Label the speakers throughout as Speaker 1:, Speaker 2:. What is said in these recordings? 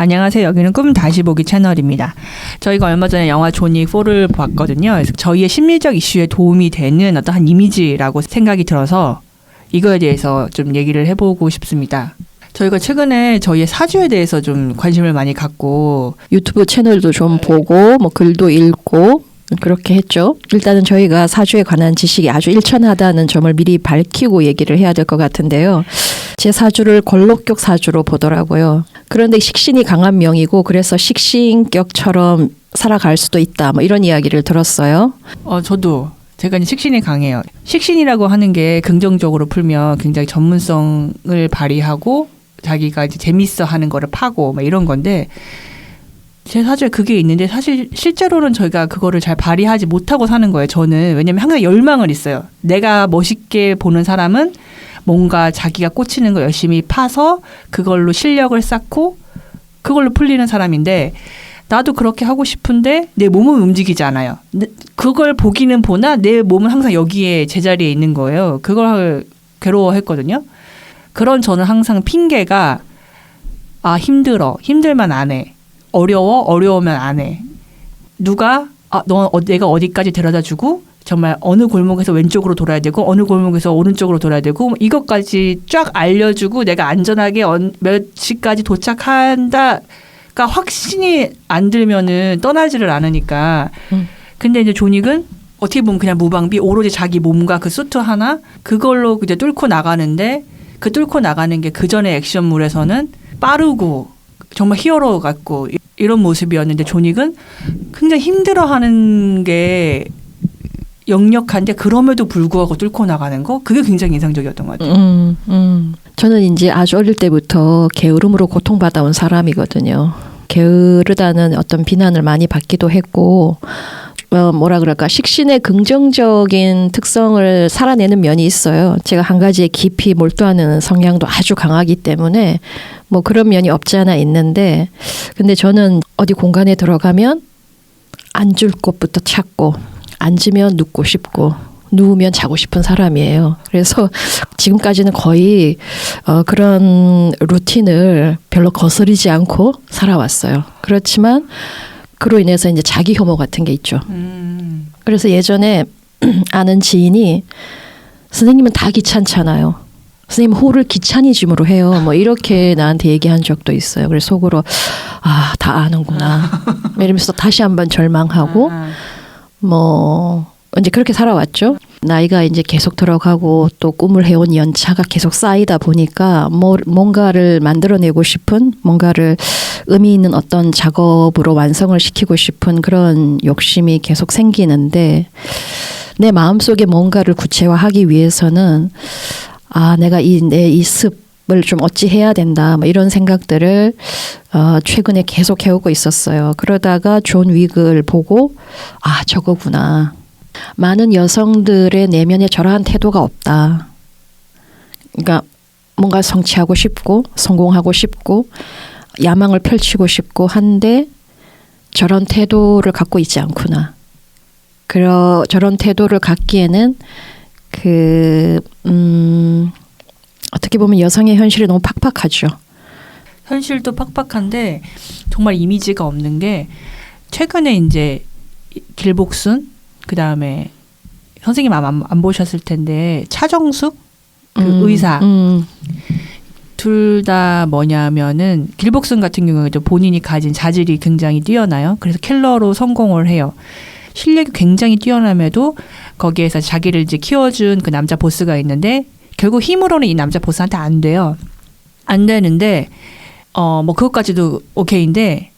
Speaker 1: 안녕하세요. 여기는 꿈 다시 보기 채널입니다. 저희가 얼마 전에 영화 존윅 4를 봤거든요. 그래서 저희의 심리적 이슈에 도움이 되는 어떤 한 이미지라고 생각이 들어서 이거에 대해서 좀 얘기를 해보고 싶습니다. 저희가 최근에 저희의 사주에 대해서 좀 관심을 많이 갖고
Speaker 2: 유튜브 채널도 좀 보고 뭐 글도 읽고 그렇게 했죠. 일단은 저희가 사주에 관한 지식이 아주 일천하다는 점을 미리 밝히고 얘기를 해야 될 것 같은데요. 제 사주를 권록격 사주로 보더라고요. 그런데 식신이 강한 명이고 그래서 식신격처럼 살아갈 수도 있다. 뭐 이런 이야기를 들었어요.
Speaker 1: 저도 제가 이제 식신이 강해요. 식신이라고 하는 게 긍정적으로 풀면 굉장히 전문성을 발휘하고 자기가 이제 재밌어 하는 거를 파고 막 이런 건데 제 사주에 그게 있는데 사실 실제로는 저희가 그거를 잘 발휘하지 못하고 사는 거예요. 저는. 왜냐면 항상 열망은 있어요. 내가 멋있게 보는 사람은 뭔가 자기가 꽂히는 거 열심히 파서 그걸로 실력을 쌓고 그걸로 풀리는 사람인데 나도 그렇게 하고 싶은데 내 몸은 움직이지 않아요. 그걸 보기는 보나 내 몸은 항상 여기에 제자리에 있는 거예요. 그걸 괴로워했거든요. 그런 저는 항상 핑계가 힘들어. 힘들면 안 해. 어려워. 어려우면 안 해. 누가 내가 어디까지 데려다 주고 정말 어느 골목에서 왼쪽으로 돌아야 되고 어느 골목에서 오른쪽으로 돌아야 되고 이것까지 쫙 알려주고 내가 안전하게 몇 시까지 도착한다가 확신이 안 들면은 떠나지를 않으니까. 근데 이제 존윅은 어떻게 보면 그냥 무방비 오로지 자기 몸과 그 수트 하나 그걸로 이제 뚫고 나가는데 그 뚫고 나가는 게 그 전에 액션물에서는 빠르고 정말 히어로 같고 이런 모습이었는데 존윅은 굉장히 힘들어하는 게 역력한데 그럼에도 불구하고 뚫고 나가는 거 그게 굉장히 인상적이었던 것 같아요.
Speaker 2: 저는 이제 아주 어릴 때부터 게으름으로 고통받아온 사람이거든요. 게으르다는 어떤 비난을 많이 받기도 했고 뭐라 그럴까 식신의 긍정적인 특성을 살아내는 면이 있어요. 제가 한 가지에 깊이 몰두하는 성향도 아주 강하기 때문에 뭐 그런 면이 없지 않아 있는데 근데 저는 어디 공간에 들어가면 앉을 곳부터 찾고 앉으면 눕고 싶고 누우면 자고 싶은 사람이에요. 그래서 지금까지는 거의 그런 루틴을 별로 거스르지 않고 살아왔어요. 그렇지만 그로 인해서 이제 자기 혐오 같은 게 있죠. 그래서 예전에 아는 지인이 선생님은 다 귀찮잖아요. 선생님 호를 귀차니즘으로 해요. 뭐 이렇게 나한테 얘기한 적도 있어요. 그래서 속으로 다 아는구나. 이러면서 다시 한번 절망하고 뭐 이제 그렇게 살아왔죠. 나이가 이제 계속 들어가고 또 꿈을 해온 연차가 계속 쌓이다 보니까 뭔가를 만들어내고 싶은 뭔가를 의미 있는 어떤 작업으로 완성을 시키고 싶은 그런 욕심이 계속 생기는데 내 마음속에 뭔가를 구체화하기 위해서는 내가 내 이 습을 좀 어찌 해야 된다 뭐 이런 생각들을 최근에 계속 해오고 있었어요. 그러다가 존 윅을 보고 저거구나. 많은 여성들의 내면에 저러한 태도가 없다. 그러니까 뭔가 성취하고 싶고 성공하고 싶고 야망을 펼치고 싶고 한데 저런 태도를 갖고 있지 않구나. 저런 태도를 갖기에는 어떻게 보면 여성의 현실이 너무 팍팍하죠.
Speaker 1: 현실도 팍팍한데 정말 이미지가 없는 게 최근에 이제 길복순 그다음에 선생님 아마 안 보셨을 텐데 차정숙 그 의사 둘 다 뭐냐면은 길복순 같은 경우에도 본인이 가진 자질이 굉장히 뛰어나요. 그래서 킬러로 성공을 해요. 실력이 굉장히 뛰어남에도 거기에서 자기를 이제 키워준 그 남자 보스가 있는데 결국 힘으로는 이 남자 보스한테 안 돼요. 안 되는데 뭐 그것까지도 오케이인데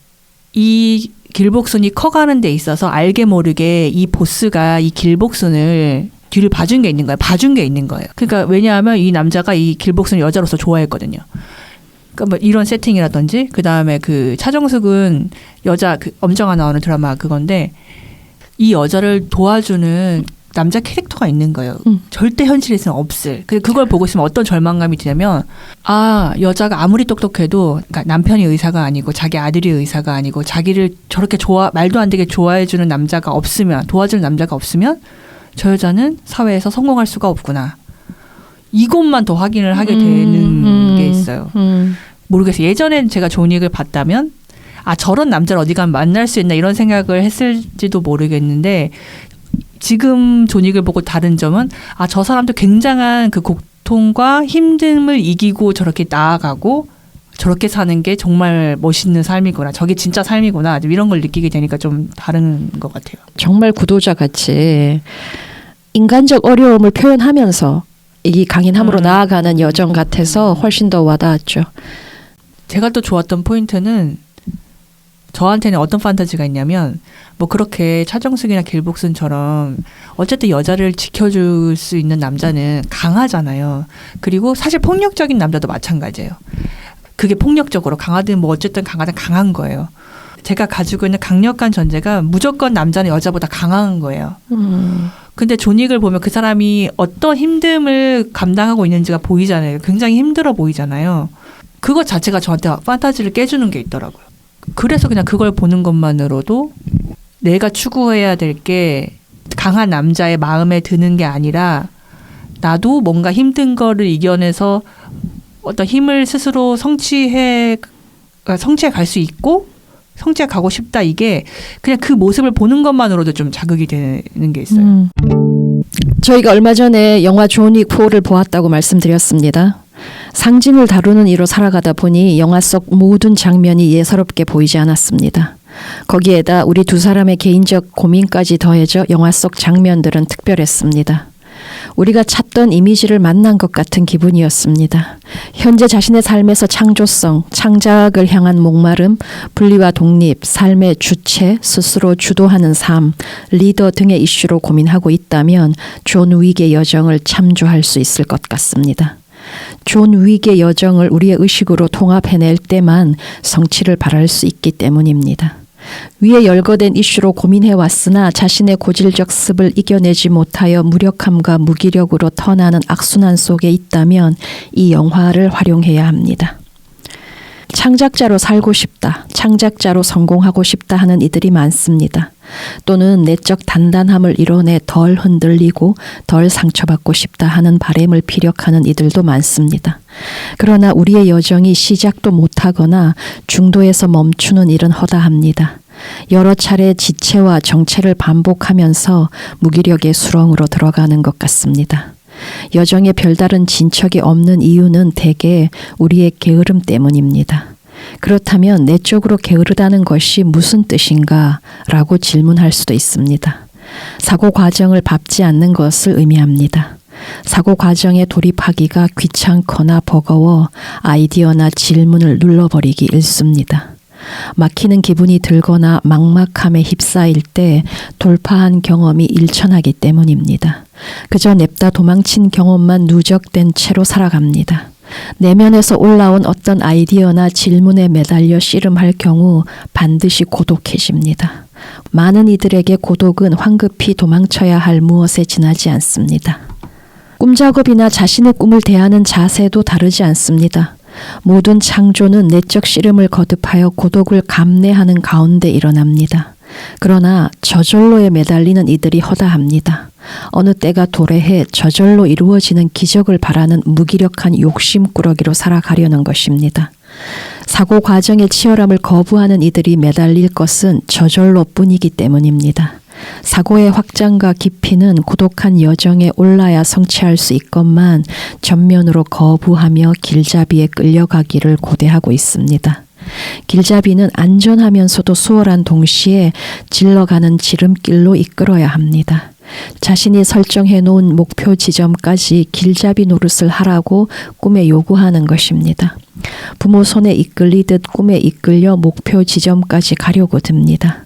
Speaker 1: 이 길복순이 커가는 데 있어서 알게 모르게 이 보스가 이 길복순을 뒤를 봐준 게 있는 거예요. 봐준 게 있는 거예요. 그러니까 왜냐하면 이 남자가 이 길복순을 여자로서 좋아했거든요. 그러니까 뭐 이런 세팅이라든지 그다음에 그 차정숙은 여자 그 엄정화 나오는 드라마 그건데 이 여자를 도와주는 남자 캐릭터가 있는 거예요. 절대 현실에서는 없을. 그걸 보고 있으면 어떤 절망감이 드냐면 여자가 아무리 똑똑해도 그러니까 남편이 의사가 아니고 자기 아들이 의사가 아니고 자기를 저렇게 말도 안 되게 좋아해주는 남자가 없으면 도와주는 남자가 없으면 저 여자는 사회에서 성공할 수가 없구나. 이것만 더 확인을 하게 되는 게 있어요. 모르겠어요. 예전엔 제가 존윅을 봤다면 저런 남자를 어디 가면 만날 수 있나 이런 생각을 했을지도 모르겠는데 지금 존윅을 보고 다른 점은 저 사람도 굉장한 그 고통과 힘듦을 이기고 저렇게 나아가고 저렇게 사는 게 정말 멋있는 삶이구나. 저게 진짜 삶이구나. 이런 걸 느끼게 되니까 좀 다른 것 같아요.
Speaker 2: 정말 구도자 같이 인간적 어려움을 표현하면서 이 강인함으로 나아가는 여정 같아서 훨씬 더 와닿았죠.
Speaker 1: 제가 또 좋았던 포인트는 저한테는 어떤 판타지가 있냐면 뭐 그렇게 차정숙이나 길복순처럼 어쨌든 여자를 지켜줄 수 있는 남자는 강하잖아요. 그리고 사실 폭력적인 남자도 마찬가지예요. 그게 폭력적으로 강하든 뭐 어쨌든 강하든 강한 거예요. 제가 가지고 있는 강력한 전제가 무조건 남자는 여자보다 강한 거예요. 근데 존윅을 보면 그 사람이 어떤 힘듦을 감당하고 있는지가 보이잖아요. 굉장히 힘들어 보이잖아요. 그것 자체가 저한테 판타지를 깨주는 게 있더라고요. 그래서 그냥 그걸 보는 것만으로도 내가 추구해야 될 게 강한 남자의 마음에 드는 게 아니라 나도 뭔가 힘든 거를 이겨내서 어떤 힘을 스스로 성취해 갈 수 있고 성취해 가고 싶다. 이게 그냥 그 모습을 보는 것만으로도 좀 자극이 되는 게 있어요.
Speaker 2: 저희가 얼마 전에 영화 존윅 4를 보았다고 말씀드렸습니다. 상징을 다루는 이로 살아가다 보니 영화 속 모든 장면이 예사롭게 보이지 않았습니다. 거기에다 우리 두 사람의 개인적 고민까지 더해져 영화 속 장면들은 특별했습니다. 우리가 찾던 이미지를 만난 것 같은 기분이었습니다. 현재 자신의 삶에서 창조성, 창작을 향한 목마름, 분리와 독립, 삶의 주체, 스스로 주도하는 삶, 리더 등의 이슈로 고민하고 있다면 존 윅의 여정을 참조할 수 있을 것 같습니다. 존 윅의 여정을 우리의 의식으로 통합해낼 때만 성취를 바랄 수 있기 때문입니다. 위에 열거된 이슈로 고민해왔으나 자신의 고질적 습을 이겨내지 못하여 무력함과 무기력으로 터나는 악순환 속에 있다면 이 영화를 활용해야 합니다. 창작자로 살고 싶다, 창작자로 성공하고 싶다 하는 이들이 많습니다. 또는 내적 단단함을 이뤄내 덜 흔들리고 덜 상처받고 싶다 하는 바램을 피력하는 이들도 많습니다. 그러나 우리의 여정이 시작도 못하거나 중도에서 멈추는 일은 허다합니다. 여러 차례 지체와 정체를 반복하면서 무기력의 수렁으로 들어가는 것 같습니다. 여정에 별다른 진척이 없는 이유는 대개 우리의 게으름 때문입니다. 그렇다면 내적으로 게으르다는 것이 무슨 뜻인가? 라고 질문할 수도 있습니다. 사고 과정을 밟지 않는 것을 의미합니다. 사고 과정에 돌입하기가 귀찮거나 버거워 아이디어나 질문을 눌러버리기 일쑤입니다. 막히는 기분이 들거나 막막함에 휩싸일 때 돌파한 경험이 일천하기 때문입니다. 그저 냅다 도망친 경험만 누적된 채로 살아갑니다. 내면에서 올라온 어떤 아이디어나 질문에 매달려 씨름할 경우 반드시 고독해집니다. 많은 이들에게 고독은 황급히 도망쳐야 할 무엇에 지나지 않습니다. 꿈작업이나 자신의 꿈을 대하는 자세도 다르지 않습니다. 모든 창조는 내적 씨름을 거듭하여 고독을 감내하는 가운데 일어납니다. 그러나 저절로에 매달리는 이들이 허다합니다. 어느 때가 도래해 저절로 이루어지는 기적을 바라는 무기력한 욕심꾸러기로 살아가려는 것입니다. 사고 과정의 치열함을 거부하는 이들이 매달릴 것은 저절로뿐이기 때문입니다. 사고의 확장과 깊이는 고독한 여정에 올라야 성취할 수 있건만 전면으로 거부하며 길잡이에 끌려가기를 고대하고 있습니다. 길잡이는 안전하면서도 수월한 동시에 질러가는 지름길로 이끌어야 합니다. 자신이 설정해 놓은 목표 지점까지 길잡이 노릇을 하라고 꿈에 요구하는 것입니다. 부모 손에 이끌리듯 꿈에 이끌려 목표 지점까지 가려고 듭니다.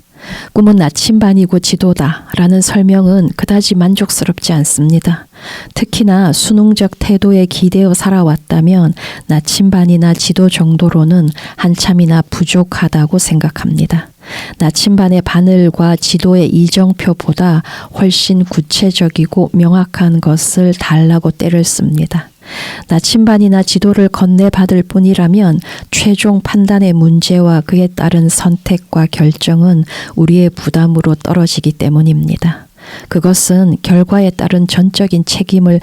Speaker 2: 꿈은 나침반이고 지도다 라는 설명은 그다지 만족스럽지 않습니다. 특히나 수능적 태도에 기대어 살아왔다면 나침반이나 지도 정도로는 한참이나 부족하다고 생각합니다. 나침반의 바늘과 지도의 이정표보다 훨씬 구체적이고 명확한 것을 달라고 때를 씁니다. 나침반이나 지도를 건네받을 뿐이라면 최종 판단의 문제와 그에 따른 선택과 결정은 우리의 부담으로 떨어지기 때문입니다. 그것은 결과에 따른 전적인 책임을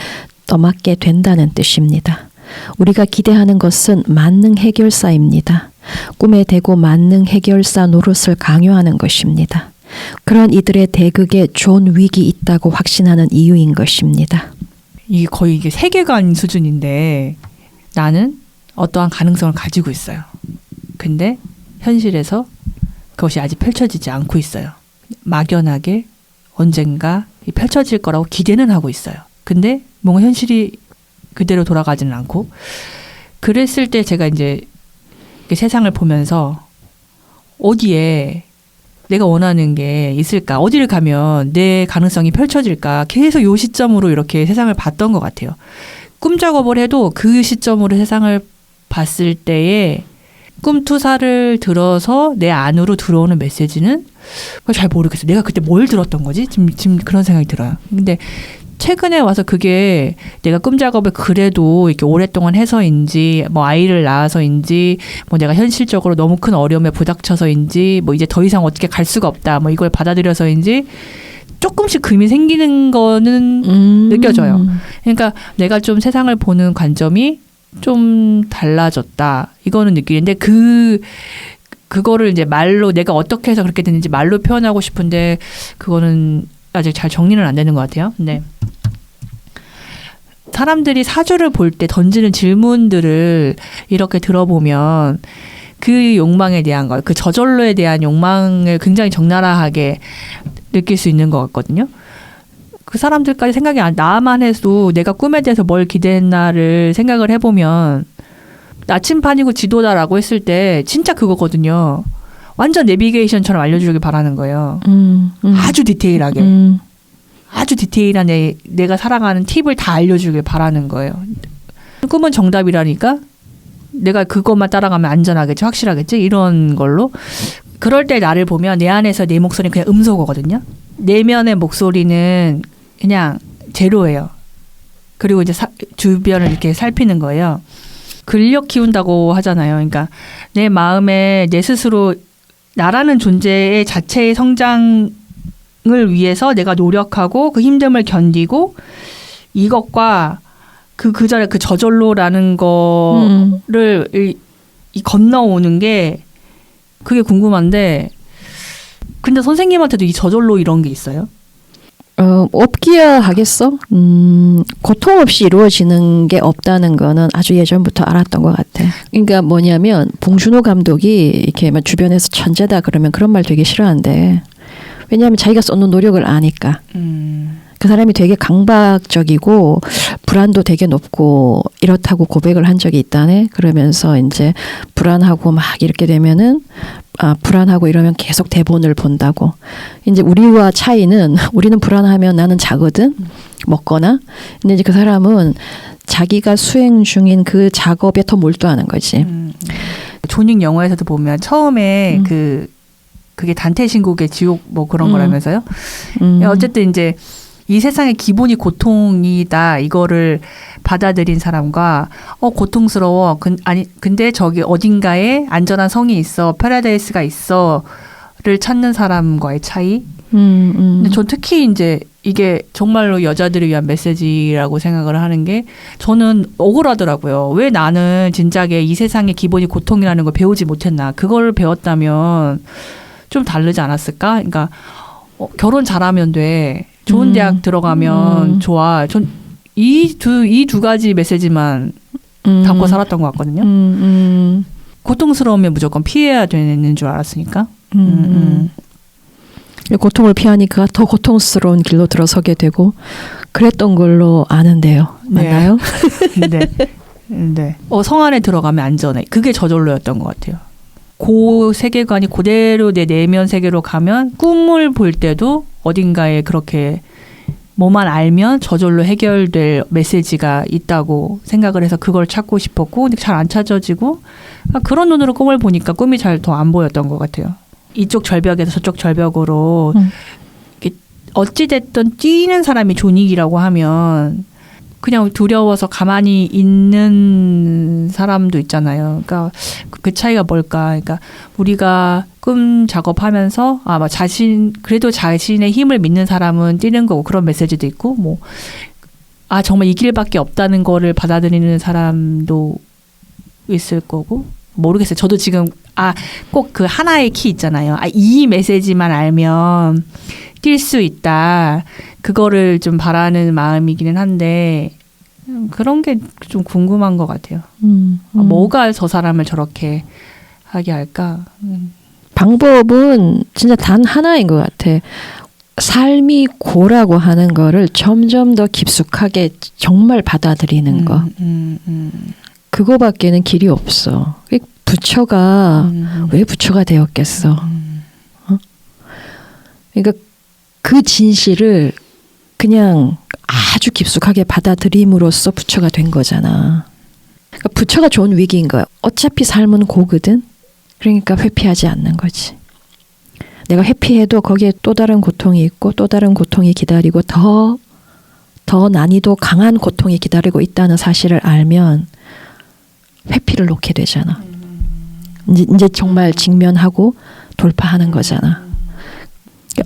Speaker 2: 떠맡게 된다는 뜻입니다. 우리가 기대하는 것은 만능 해결사입니다. 꿈에 대고 만능 해결사 노릇을 강요하는 것입니다. 그런 이들의 대극에 존 윅이 있다고 확신하는 이유인 것입니다.
Speaker 1: 이게 거의 이게 세계관 수준인데 나는 어떠한 가능성을 가지고 있어요. 근데 현실에서 그것이 아직 펼쳐지지 않고 있어요. 막연하게 언젠가 펼쳐질 거라고 기대는 하고 있어요. 근데 뭔가 현실이 그대로 돌아가지는 않고 그랬을 때 제가 이제 세상을 보면서 어디에 내가 원하는 게 있을까? 어디를 가면 내 가능성이 펼쳐질까? 계속 요 시점으로 이렇게 세상을 봤던 것 같아요. 꿈 작업을 해도 그 시점으로 세상을 봤을 때에 꿈투사를 들어서 내 안으로 들어오는 메시지는 잘 모르겠어요. 내가 그때 뭘 들었던 거지? 지금 그런 생각이 들어요. 근데 최근에 와서 그게 내가 꿈 작업을 그래도 이렇게 오랫동안 해서인지, 뭐 아이를 낳아서인지, 뭐 내가 현실적으로 너무 큰 어려움에 부닥쳐서인지, 뭐 이제 더 이상 어떻게 갈 수가 없다, 뭐 이걸 받아들여서인지 조금씩 금이 생기는 거는 느껴져요. 그러니까 내가 좀 세상을 보는 관점이 좀 달라졌다. 이거는 느끼는데 그거를 이제 말로 내가 어떻게 해서 그렇게 됐는지 말로 표현하고 싶은데 그거는 아직 잘 정리는 안 되는 것 같아요. 근데 사람들이 사주를 볼 때 던지는 질문들을 이렇게 들어보면 그 욕망에 대한 걸, 그 저절로에 대한 욕망을 굉장히 적나라하게 느낄 수 있는 것 같거든요. 그 사람들까지 생각이 나만 해도 내가 꿈에 대해서 뭘 기대했나를 생각을 해보면 나침반이고 지도다라고 했을 때 진짜 그거거든요. 완전 내비게이션처럼 알려주길 바라는 거예요. 아주 디테일하게. 아주 디테일한 내가 살아가는 팁을 다 알려주길 바라는 거예요. 꿈은 정답이라니까 내가 그것만 따라가면 안전하겠지, 확실하겠지, 이런 걸로. 그럴 때 나를 보면 내 안에서 내 목소리는 그냥 음소거거든요. 내면의 목소리는 그냥 제로예요. 그리고 이제 주변을 이렇게 살피는 거예요. 근력 키운다고 하잖아요. 그러니까 내 마음에 내 스스로 나라는 존재의 자체의 성장을 위해서 내가 노력하고 그 힘듦을 견디고 이것과 그 전에 그 저절로라는 거를 이 건너오는 게 그게 궁금한데 근데 선생님한테도 이 저절로 이런 게 있어요?
Speaker 2: 없기야 하겠어? 고통 없이 이루어지는 게 없다는 거는 아주 예전부터 알았던 것 같아. 그러니까 뭐냐면 봉준호 감독이 이렇게 막 주변에서 천재다 그러면 그런 말 되게 싫어한대. 왜냐하면 자기가 쏟는 노력을 아니까. 그 사람이 되게 강박적이고 불안도 되게 높고 이렇다고 고백을 한 적이 있다네. 그러면서 이제 불안하고 막 이렇게 되면은 불안하고 이러면 계속 대본을 본다고. 이제 우리와 차이는 우리는 불안하면 나는 자거든. 먹거나. 근데 이제 그 사람은 자기가 수행 중인 그 작업에 더 몰두하는 거지.
Speaker 1: 존윅 영화에서도 보면 처음에 그게 단테 신곡의 지옥 뭐 그런 거라면서요. 어쨌든 이제 이 세상의 기본이 고통이다. 이거를 받아들인 사람과 고통스러워. 근데 저기 어딘가에 안전한 성이 있어. 파라다이스가 있어를 찾는 사람과의 차이. 근데 전 특히 이제 이게 정말로 여자들을 위한 메시지라고 생각을 하는 게 저는 억울하더라고요. 왜 나는 진작에 이 세상의 기본이 고통이라는 걸 배우지 못했나. 그걸 배웠다면 좀 다르지 않았을까? 그러니까 결혼 잘하면 돼. 좋은 대학 들어가면 좋아. 전 이 두 가지 메시지만 담고 살았던 것 같거든요. 고통스러우면 무조건 피해야 되는 줄 알았으니까.
Speaker 2: 고통을 피하니까 더 고통스러운 길로 들어서게 되고 그랬던 걸로 아는데요. 맞나요?
Speaker 1: 네. 성 안에 들어가면 안전해. 그게 저절로였던 것 같아요. 그 세계관이 그대로 내 내면 세계로 가면 꿈을 볼 때도 어딘가에 그렇게 뭐만 알면 저절로 해결될 메시지가 있다고 생각을 해서 그걸 찾고 싶었고 근데 잘 안 찾아지고 그런 눈으로 꿈을 보니까 꿈이 잘 더 안 보였던 것 같아요. 이쪽 절벽에서 저쪽 절벽으로 어찌됐든 뛰는 사람이 존윅이라고 하면 그냥 두려워서 가만히 있는 사람도 있잖아요. 그러니까 그 차이가 뭘까? 그러니까 우리가 꿈 작업하면서 그래도 자신의 힘을 믿는 사람은 뛰는 거고 그런 메시지도 있고 정말 이 길밖에 없다는 거를 받아들이는 사람도 있을 거고 모르겠어요. 저도 지금 꼭 그 하나의 키 있잖아요. 이 메시지만 알면 뛸 수 있다. 그거를 좀 바라는 마음이기는 한데 그런 게 좀 궁금한 것 같아요. 뭐가 저 사람을 저렇게 하게 할까?
Speaker 2: 방법은 진짜 단 하나인 것 같아. 삶이 고라고 하는 거를 점점 더 깊숙하게 정말 받아들이는 거. 그거밖에는 길이 없어. 부처가 왜 부처가 되었겠어? 그러니까 그 진실을 그냥 아주 깊숙하게 받아들임으로써 부처가 된 거잖아. 그러니까 부처가 좋은 위기인 거야. 어차피 삶은 고거든. 그러니까 회피하지 않는 거지. 내가 회피해도 거기에 또 다른 고통이 있고 또 다른 고통이 기다리고 더 난이도 강한 고통이 기다리고 있다는 사실을 알면 회피를 놓게 되잖아. 이제 정말 직면하고 돌파하는 거잖아.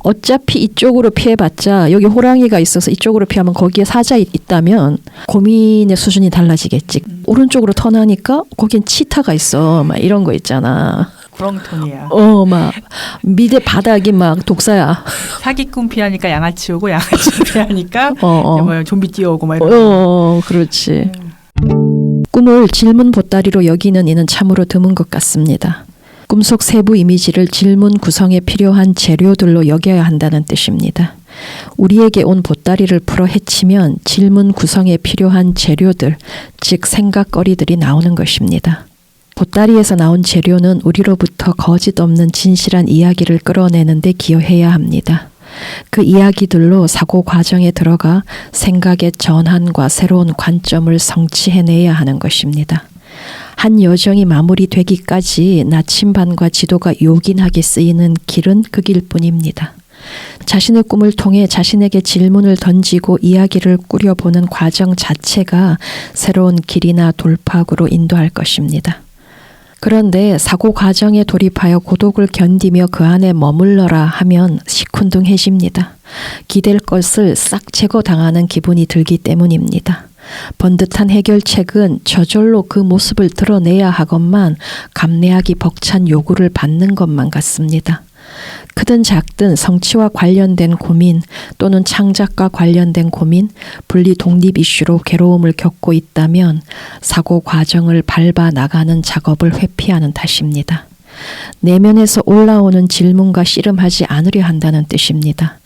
Speaker 2: 어차피 이쪽으로 피해봤자 여기 호랑이가 있어서 이쪽으로 피하면 거기에 사자 있다면 고민의 수준이 달라지겠지. 오른쪽으로 턴하니까 거긴 치타가 있어. 막 이런 거 있잖아.
Speaker 1: 구렁텅이야.
Speaker 2: 막 밑에 바닥이 막 독사야.
Speaker 1: 사기꾼 피하니까 양아치 오고 양아치 피하니까 뭐 좀비 뛰어오고 막
Speaker 2: 이런. 그렇지. 꿈을 질문 보따리로 여기는 이는 참으로 드문 것 같습니다. 꿈속 세부 이미지를 질문 구성에 필요한 재료들로 여겨야 한다는 뜻입니다. 우리에게 온 보따리를 풀어 헤치면 질문 구성에 필요한 재료들, 즉 생각거리들이 나오는 것입니다. 보따리에서 나온 재료는 우리로부터 거짓 없는 진실한 이야기를 끌어내는 데 기여해야 합니다. 그 이야기들로 사고 과정에 들어가 생각의 전환과 새로운 관점을 성취해내야 하는 것입니다. 한 여정이 마무리되기까지 나침반과 지도가 요긴하게 쓰이는 길은 그 길뿐입니다. 자신의 꿈을 통해 자신에게 질문을 던지고 이야기를 꾸려보는 과정 자체가 새로운 길이나 돌파구로 인도할 것입니다. 그런데 사고 과정에 돌입하여 고독을 견디며 그 안에 머물러라 하면 시큰둥해집니다. 기댈 것을 싹 제거당하는 기분이 들기 때문입니다. 번듯한 해결책은 저절로 그 모습을 드러내야 하건만 감내하기 벅찬 요구를 받는 것만 같습니다. 크든 작든 성취와 관련된 고민 또는 창작과 관련된 고민, 분리 독립 이슈로 괴로움을 겪고 있다면 사고 과정을 밟아 나가는 작업을 회피하는 탓입니다. 내면에서 올라오는 질문과 씨름하지 않으려 한다는 뜻입니다.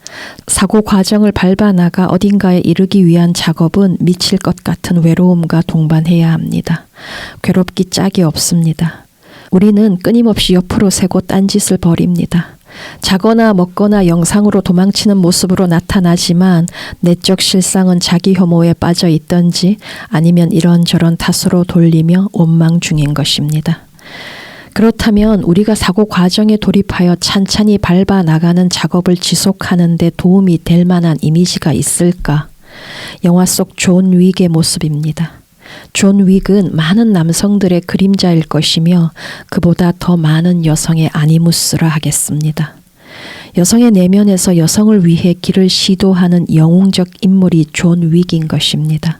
Speaker 2: 사고 과정을 밟아 나가 어딘가에 이르기 위한 작업은 미칠 것 같은 외로움과 동반해야 합니다. 괴롭기 짝이 없습니다. 우리는 끊임없이 옆으로 새고 딴짓을 벌입니다. 자거나 먹거나 영상으로 도망치는 모습으로 나타나지만 내적 실상은 자기 혐오에 빠져 있던지 아니면 이런저런 탓으로 돌리며 원망 중인 것입니다. 그렇다면 우리가 사고 과정에 돌입하여 찬찬히 밟아 나가는 작업을 지속하는 데 도움이 될 만한 이미지가 있을까? 영화 속 존 윅의 모습입니다. 존 윅은 많은 남성들의 그림자일 것이며 그보다 더 많은 여성의 아니무스라 하겠습니다. 여성의 내면에서 여성을 위해 길을 시도하는 영웅적 인물이 존 윅인 것입니다.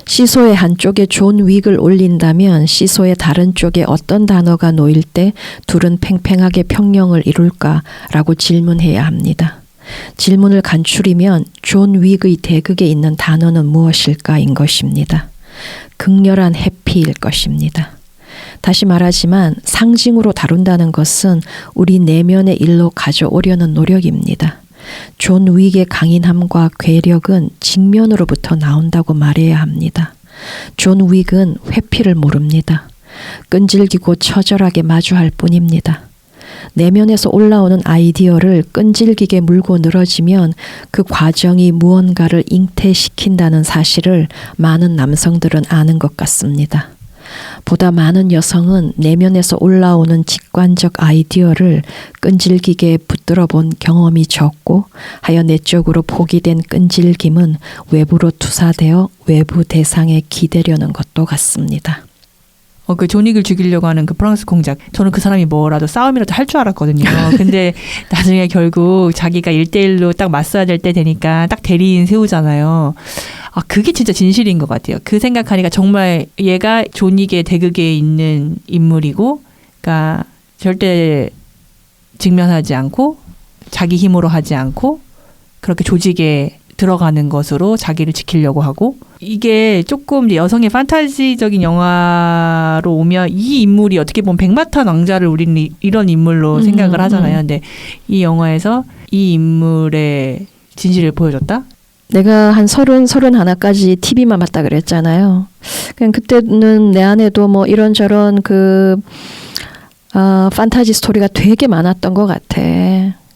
Speaker 2: 시소의 한쪽에 존 윅을 올린다면 시소의 다른 쪽에 어떤 단어가 놓일 때 둘은 팽팽하게 평령을 이룰까라고 질문해야 합니다. 질문을 간추리면 존 윅의 대극에 있는 단어는 무엇일까인 것입니다. 극렬한 해피일 것입니다. 다시 말하지만 상징으로 다룬다는 것은 우리 내면의 일로 가져오려는 노력입니다. 존 윅의 강인함과 괴력은 직면으로부터 나온다고 말해야 합니다. 존 윅은 회피를 모릅니다. 끈질기고 처절하게 마주할 뿐입니다. 내면에서 올라오는 아이디어를 끈질기게 물고 늘어지면 그 과정이 무언가를 잉태시킨다는 사실을 많은 남성들은 아는 것 같습니다. 보다 많은 여성은 내면에서 올라오는 직관적 아이디어를 끈질기게 붙들어 본 경험이 적고 하여 내적으로 포기된 끈질김은 외부로 투사되어 외부 대상에 기대려는 것도 같습니다.
Speaker 1: 그 존윅을 죽이려고 하는 그 프랑스 공작. 저는 그 사람이 뭐라도 싸움이라도 할 줄 알았거든요. 근데 나중에 결국 자기가 1대1로 딱 맞서야 될 때 되니까 딱 대리인 세우잖아요. 그게 진짜 진실인 것 같아요. 그 생각하니까 정말 얘가 존 윅의 대극에 있는 인물이고, 그러니까 절대 직면하지 않고 자기 힘으로 하지 않고 그렇게 조직에 들어가는 것으로 자기를 지키려고 하고, 이게 조금 이제 여성의 판타지적인 영화로 오면 이 인물이 어떻게 보면 백마탄 왕자를 우리는 이런 인물로 생각을 하잖아요. 근데 이 영화에서 이 인물의 진실을 보여줬다?
Speaker 2: 내가 한 31까지 TV만 봤다 그랬잖아요. 그냥 그때는 내 안에도 뭐 이런저런 판타지 스토리가 되게 많았던 것 같아.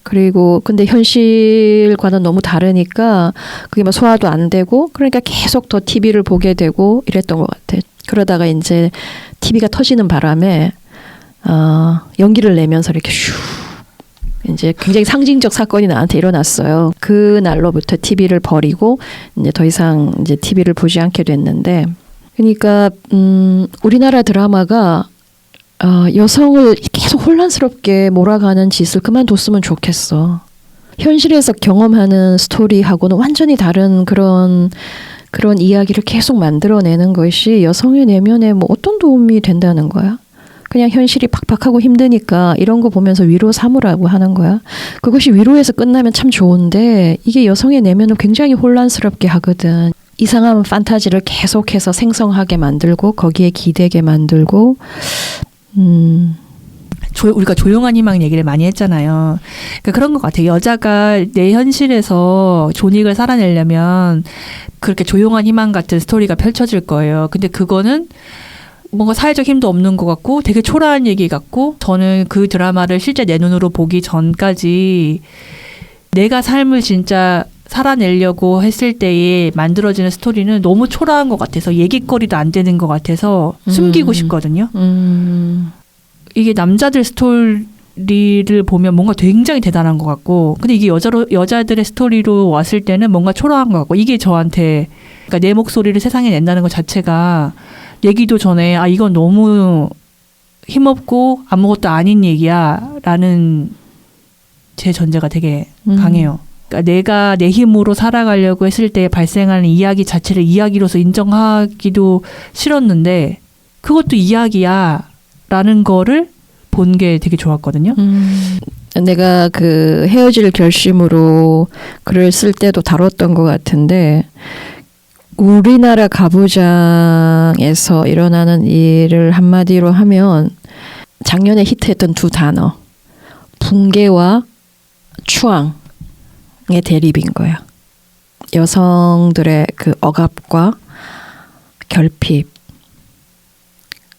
Speaker 2: 그리고 근데 현실과는 너무 다르니까 그게 막 소화도 안 되고, 그러니까 계속 더 TV를 보게 되고 이랬던 것 같아. 그러다가 이제 TV가 터지는 바람에 연기를 내면서 이렇게 슈 이제 굉장히 상징적 사건이 나한테 일어났어요. 그 날로부터 TV를 버리고 이제 더 이상 이제 TV를 보지 않게 됐는데, 그러니까 우리나라 드라마가 여성을 계속 혼란스럽게 몰아가는 짓을 그만뒀으면 좋겠어. 현실에서 경험하는 스토리하고는 완전히 다른 그런 이야기를 계속 만들어내는 것이 여성의 내면에 뭐 어떤 도움이 된다는 거야? 그냥 현실이 팍팍하고 힘드니까 이런 거 보면서 위로 삼으라고 하는 거야. 그것이 위로에서 끝나면 참 좋은데 이게 여성의 내면을 굉장히 혼란스럽게 하거든. 이상한 판타지를 계속해서 생성하게 만들고 거기에 기대게 만들고
Speaker 1: 우리가 조용한 희망 얘기를 많이 했잖아요. 그러니까 그런 것 같아요. 여자가 내 현실에서 존 윅을 살아내려면 그렇게 조용한 희망 같은 스토리가 펼쳐질 거예요. 근데 그거는 뭔가 사회적 힘도 없는 것 같고 되게 초라한 얘기 같고, 저는 그 드라마를 실제 내 눈으로 보기 전까지 내가 삶을 진짜 살아내려고 했을 때에 만들어지는 스토리는 너무 초라한 것 같아서 얘기거리도 안 되는 것 같아서 숨기고 싶거든요. 이게 남자들 스토리를 보면 뭔가 굉장히 대단한 것 같고, 근데 이게 여자들의 스토리로 왔을 때는 뭔가 초라한 것 같고, 이게 저한테, 그러니까 내 목소리를 세상에 낸다는 것 자체가 얘기도 전에 이건 너무 힘없고 아무것도 아닌 얘기야 라는 제 전제가 되게 강해요. 그러니까 내가 내 힘으로 살아가려고 했을 때 발생하는 이야기 자체를 이야기로서 인정하기도 싫었는데 그것도 이야기야 라는 거를 본 게 되게 좋았거든요.
Speaker 2: 내가 그 헤어질 결심으로 글을 쓸 때도 다뤘던 것 같은데, 우리나라 가부장에서 일어나는 일을 한마디로 하면 작년에 히트했던 두 단어, 붕괴와 추앙의 대립인 거야. 여성들의 그 억압과 결핍,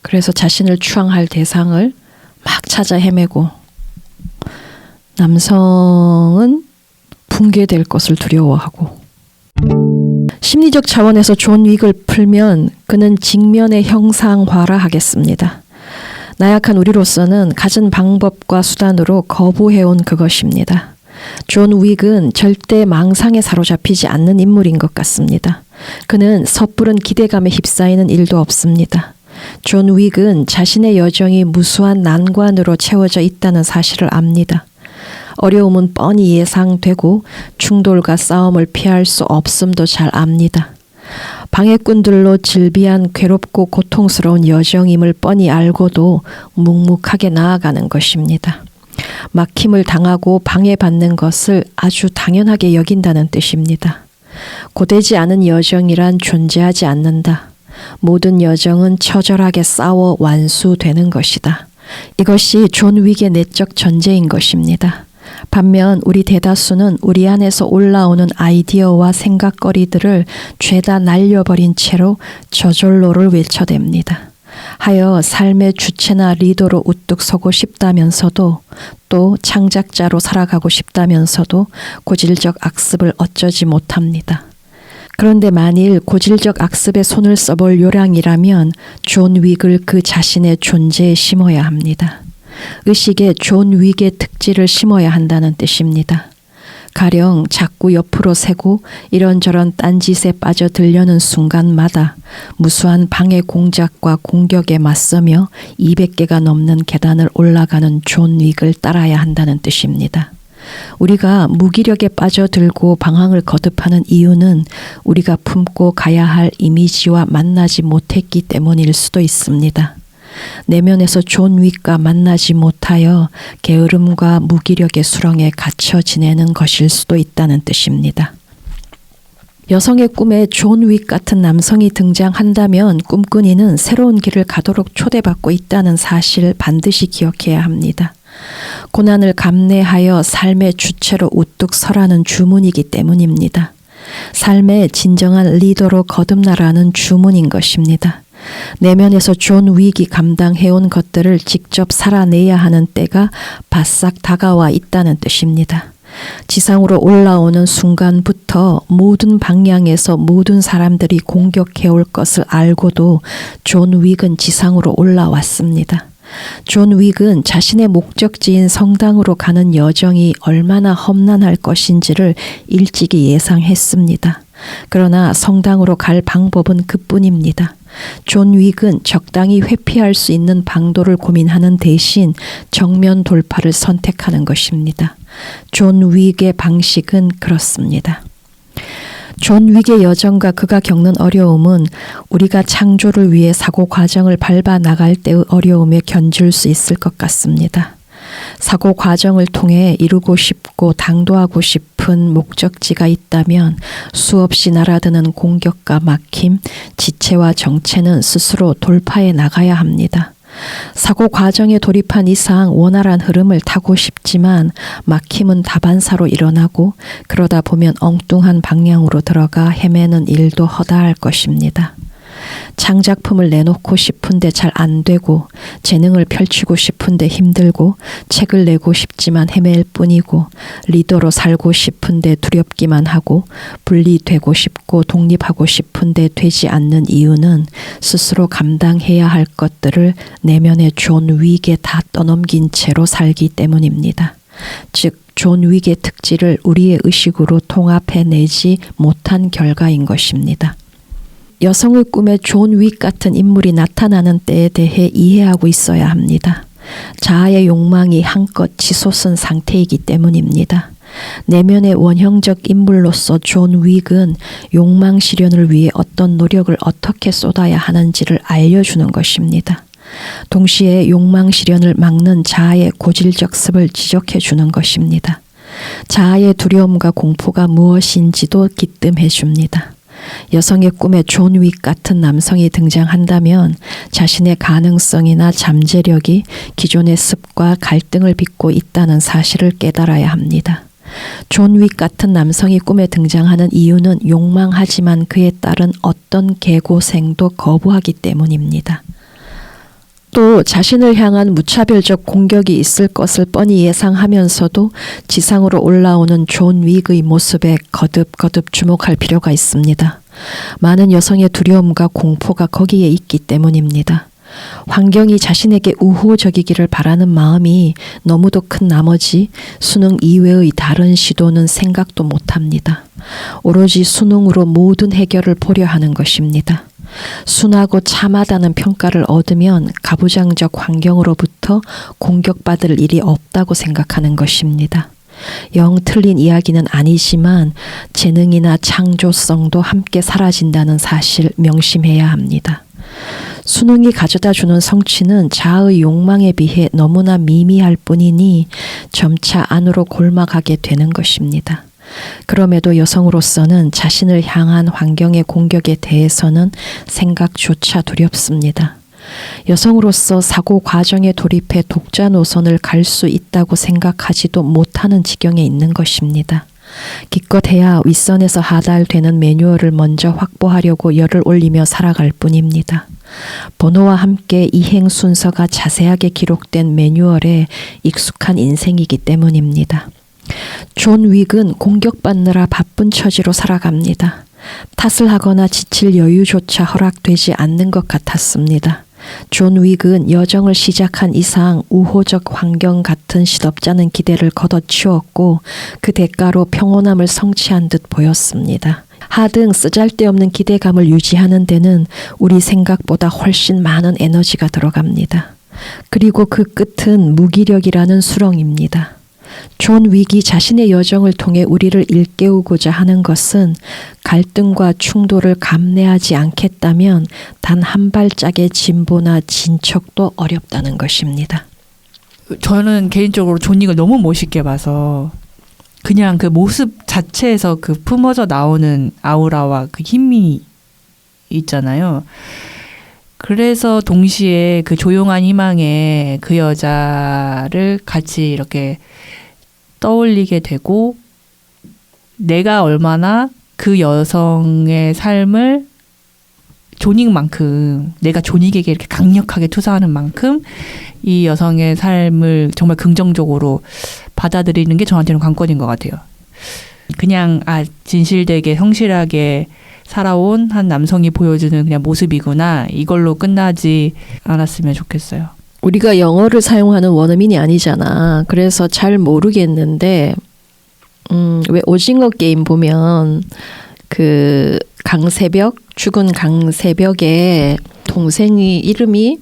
Speaker 2: 그래서 자신을 추앙할 대상을 막 찾아 헤매고, 남성은 붕괴될 것을 두려워하고. 심리적 차원에서 존 윅을 풀면 그는 직면의 형상화라 하겠습니다. 나약한 우리로서는 갖은 방법과 수단으로 거부해온 그것입니다. 존 윅은 절대 망상에 사로잡히지 않는 인물인 것 같습니다. 그는 섣부른 기대감에 휩싸이는 일도 없습니다. 존 윅은 자신의 여정이 무수한 난관으로 채워져 있다는 사실을 압니다. 어려움은 뻔히 예상되고 충돌과 싸움을 피할 수 없음도 잘 압니다. 방해꾼들로 질비한 괴롭고 고통스러운 여정임을 뻔히 알고도 묵묵하게 나아가는 것입니다. 막힘을 당하고 방해받는 것을 아주 당연하게 여긴다는 뜻입니다. 고되지 않은 여정이란 존재하지 않는다. 모든 여정은 처절하게 싸워 완수되는 것이다. 이것이 존 윅의 내적 전제인 것입니다. 반면 우리 대다수는 우리 안에서 올라오는 아이디어와 생각거리들을 죄다 날려버린 채로 저절로를 외쳐댑니다. 하여 삶의 주체나 리더로 우뚝 서고 싶다면서도, 또 창작자로 살아가고 싶다면서도 고질적 악습을 어쩌지 못합니다. 그런데 만일 고질적 악습에 손을 써볼 요량이라면 존 윅을 그 자신의 존재에 심어야 합니다. 의식에 존 윅의 특질을 심어야 한다는 뜻입니다. 가령 자꾸 옆으로 새고 이런저런 딴짓에 빠져들려는 순간마다 무수한 방해 공작과 공격에 맞서며 200개가 넘는 계단을 올라가는 존 윅을 따라야 한다는 뜻입니다. 우리가 무기력에 빠져들고 방황을 거듭하는 이유는 우리가 품고 가야 할 이미지와 만나지 못했기 때문일 수도 있습니다. 내면에서 존 윅과 만나지 못하여 게으름과 무기력의 수렁에 갇혀 지내는 것일 수도 있다는 뜻입니다. 여성의 꿈에 존 윅 같은 남성이 등장한다면 꿈꾼이는 새로운 길을 가도록 초대받고 있다는 사실을 반드시 기억해야 합니다. 고난을 감내하여 삶의 주체로 우뚝 서라는 주문이기 때문입니다. 삶의 진정한 리더로 거듭나라는 주문인 것입니다. 내면에서 존 윅이 감당해온 것들을 직접 살아내야 하는 때가 바싹 다가와 있다는 뜻입니다. 지상으로 올라오는 순간부터 모든 방향에서 모든 사람들이 공격해올 것을 알고도 존 윅은 지상으로 올라왔습니다. 존 윅은 자신의 목적지인 성당으로 가는 여정이 얼마나 험난할 것인지를 일찍이 예상했습니다. 그러나 성당으로 갈 방법은 그뿐입니다. 존 윅은 적당히 회피할 수 있는 방도를 고민하는 대신 정면 돌파를 선택하는 것입니다. 존 윅의 방식은 그렇습니다. 존 윅의 여정과 그가 겪는 어려움은 우리가 창조를 위해 사고 과정을 밟아 나갈 때의 어려움에 견줄 수 있을 것 같습니다. 사고 과정을 통해 이루고 싶고 당도하고 싶은 목적지가 있다면 수없이 날아드는 공격과 막힘, 지체와 정체는 스스로 돌파해 나가야 합니다. 사고 과정에 돌입한 이상 원활한 흐름을 타고 싶지만 막힘은 다반사로 일어나고 그러다 보면 엉뚱한 방향으로 들어가 헤매는 일도 허다할 것입니다. 창작품을 내놓고 싶은데 잘 안 되고 재능을 펼치고 싶은데 힘들고 책을 내고 싶지만 헤맬 뿐이고 리더로 살고 싶은데 두렵기만 하고 분리되고 싶고 독립하고 싶은데 되지 않는 이유는 스스로 감당해야 할 것들을 내면의 존 윅에 다 떠넘긴 채로 살기 때문입니다. 즉 존 윅의 특질을 우리의 의식으로 통합해내지 못한 결과인 것입니다. 여성의 꿈에 존 윅 같은 인물이 나타나는 때에 대해 이해하고 있어야 합니다. 자아의 욕망이 한껏 치솟은 상태이기 때문입니다. 내면의 원형적 인물로서 존 윅은 욕망 실현을 위해 어떤 노력을 어떻게 쏟아야 하는지를 알려주는 것입니다. 동시에 욕망 실현을 막는 자아의 고질적 습을 지적해 주는 것입니다. 자아의 두려움과 공포가 무엇인지도 기뜸해 줍니다. 여성의 꿈에 존 윅 같은 남성이 등장한다면 자신의 가능성이나 잠재력이 기존의 습과 갈등을 빚고 있다는 사실을 깨달아야 합니다. 존 윅 같은 남성이 꿈에 등장하는 이유는 욕망하지만 그에 따른 어떤 개고생도 거부하기 때문입니다. 또 자신을 향한 무차별적 공격이 있을 것을 뻔히 예상하면서도 지상으로 올라오는 존 윅의 모습에 거듭거듭 주목할 필요가 있습니다. 많은 여성의 두려움과 공포가 거기에 있기 때문입니다. 환경이 자신에게 우호적이기를 바라는 마음이 너무도 큰 나머지 수능 이외의 다른 시도는 생각도 못합니다. 오로지 수능으로 모든 해결을 보려 하는 것입니다. 순하고 참하다는 평가를 얻으면 가부장적 환경으로부터 공격받을 일이 없다고 생각하는 것입니다. 영 틀린 이야기는 아니지만 재능이나 창조성도 함께 사라진다는 사실 명심해야 합니다. 수능이 가져다주는 성취는 자아의 욕망에 비해 너무나 미미할 뿐이니 점차 안으로 골마가게 되는 것입니다. 그럼에도 여성으로서는 자신을 향한 환경의 공격에 대해서는 생각조차 두렵습니다. 여성으로서 사고 과정에 돌입해 독자 노선을 갈 수 있다고 생각하지도 못하는 지경에 있는 것입니다. 기껏해야 윗선에서 하달되는 매뉴얼을 먼저 확보하려고 열을 올리며 살아갈 뿐입니다. 번호와 함께 이행 순서가 자세하게 기록된 매뉴얼에 익숙한 인생이기 때문입니다. 존 윅은 공격받느라 바쁜 처지로 살아갑니다. 탓을 하거나 지칠 여유조차 허락되지 않는 것 같았습니다. 존 윅은 여정을 시작한 이상 우호적 환경 같은 시덥잖은 기대를 걷어치웠고 그 대가로 평온함을 성취한 듯 보였습니다. 하등 쓰잘데없는 기대감을 유지하는 데는 우리 생각보다 훨씬 많은 에너지가 들어갑니다. 그리고 그 끝은 무기력이라는 수렁입니다. 존 윅이 자신의 여정을 통해 우리를 일깨우고자 하는 것은 갈등과 충돌을 감내하지 않겠다면 단 한 발짝의 진보나 진척도 어렵다는 것입니다.
Speaker 1: 저는 개인적으로 존 윅을 너무 멋있게 봐서 그냥 그 모습 자체에서 그 품어져 나오는 아우라와 그 힘이 있잖아요. 그래서 동시에 그 조용한 희망에 그 여자를 같이 이렇게 떠올리게 되고 내가 얼마나 그 여성의 삶을 존윅만큼 내가 존윅에게 이렇게 강력하게 투사하는 만큼 이 여성의 삶을 정말 긍정적으로 받아들이는 게 저한테는 관건인 것 같아요. 그냥 진실되게 성실하게 살아온 한 남성이 보여주는 그냥 모습이구나 이걸로 끝나지 않았으면 좋겠어요.
Speaker 2: 우리가 영어를 사용하는 원어민이 아니잖아. 그래서 잘 모르겠는데 왜 오징어 게임 보면 그 강세벽 죽은 강세벽의 동생이 이름이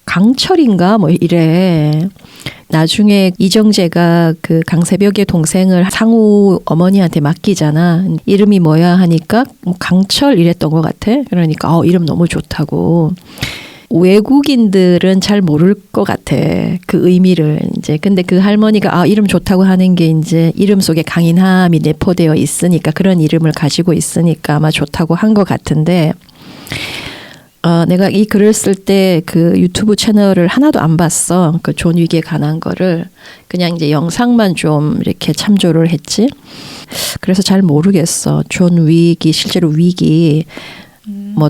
Speaker 2: 강철인가 뭐 이래. 나중에 이정재가 그 강세벽의 동생을 상우 어머니한테 맡기잖아. 이름이 뭐야 하니까 뭐 강철 이랬던 것 같아. 그러니까 이름 너무 좋다고. 외국인들은 잘 모를 것 같아. 그 의미를 이제. 근데 그 할머니가 이름 좋다고 하는 게 이제 이름 속에 강인함이 내포되어 있으니까 그런 이름을 가지고 있으니까 아마 좋다고 한 것 같은데 내가 이 글을 쓸 때 그 유튜브 채널을 하나도 안 봤어. 그 존 윅에 관한 거를 그냥 이제 영상만 좀 이렇게 참조를 했지. 그래서 잘 모르겠어. 존 윅이 실제로 윅이 뭐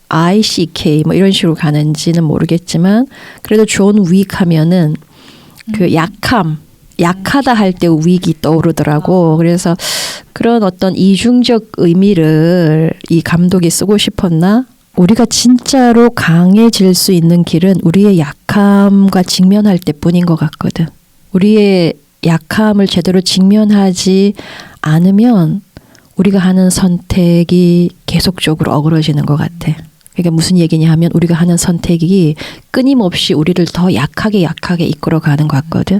Speaker 2: WICK 뭐 이런 식으로 가는지는 모르겠지만 그래도 존 윅 하면은 그 약하다 할 때 윅이 떠오르더라고. 그래서 그런 어떤 이중적 의미를 이 감독이 쓰고 싶었나? 우리가 진짜로 강해질 수 있는 길은 우리의 약함과 직면할 때뿐인 것 같거든. 우리의 약함을 제대로 직면하지 않으면 우리가 하는 선택이 계속적으로 어그러지는 것 같아. 그러니까 무슨 얘기냐 하면 우리가 하는 선택이 끊임없이 우리를 더 약하게 이끌어가는 것 같거든.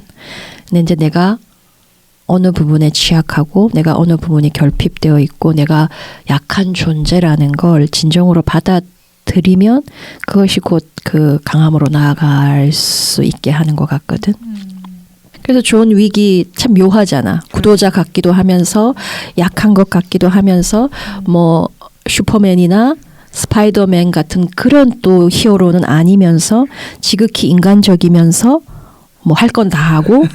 Speaker 2: 근데 이제 내가 어느 부분에 취약하고 내가 어느 부분이 결핍되어 있고 내가 약한 존재라는 걸 진정으로 받아들이면 그것이 곧 그 강함으로 나아갈 수 있게 하는 것 같거든. 그래서 존 윅이 참 묘하잖아. 구도자 같기도 하면서 약한 것 같기도 하면서 뭐 슈퍼맨이나 스파이더맨 같은 그런 또 히어로는 아니면서 지극히 인간적이면서 뭐 할 건 다 하고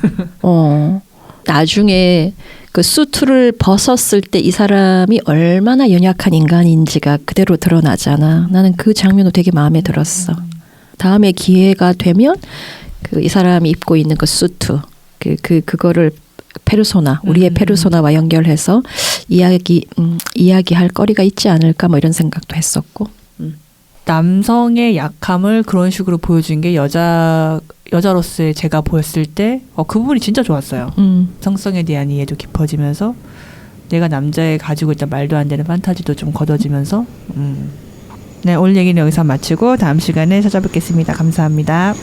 Speaker 2: 나중에 그 수트를 벗었을 때 이 사람이 얼마나 연약한 인간인지가 그대로 드러나잖아. 나는 그 장면도 되게 마음에 들었어. 다음에 기회가 되면 그 이 사람이 입고 있는 그 수트 그거를 페르소나 우리의 페르소나와 연결해서 이야기할 거리가 있지 않을까 뭐 이런 생각도 했었고.
Speaker 1: 남성의 약함을 그런 식으로 보여준 게 여자로서의 제가 보였을 때 그 부분이 진짜 좋았어요. 성성에 대한 이해도 깊어지면서 내가 남자에 가지고 있던 말도 안 되는 판타지도 좀 걷어지면서 네, 오늘 얘기는 여기서 마치고 다음 시간에 찾아뵙겠습니다. 감사합니다.